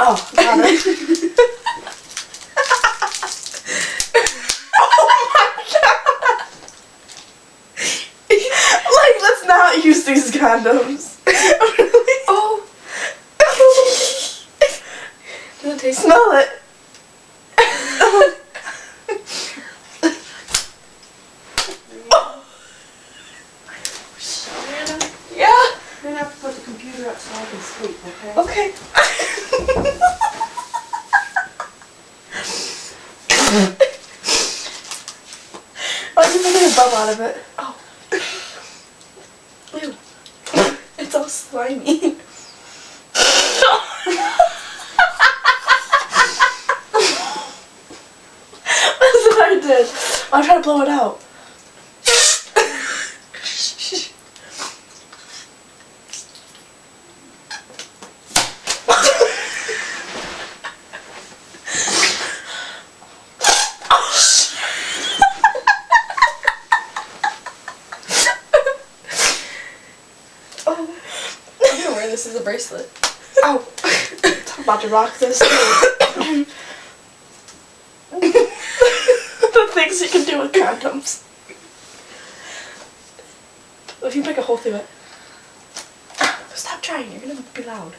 Oh, got it. Like, let's not use these condoms. Oh. Does it taste? Smell it. Yeah. You're gonna have to put the computer up so I can sleep, okay? Okay. I didn't get a bubble out of it. Oh. Ew. It's all slimy. That's what I did. I'm trying to blow it out. I'm gonna wear this as a bracelet. Ow. I'm about to rock this. The things you can do with condoms. If you make a hole through it. Stop trying, you're gonna be loud.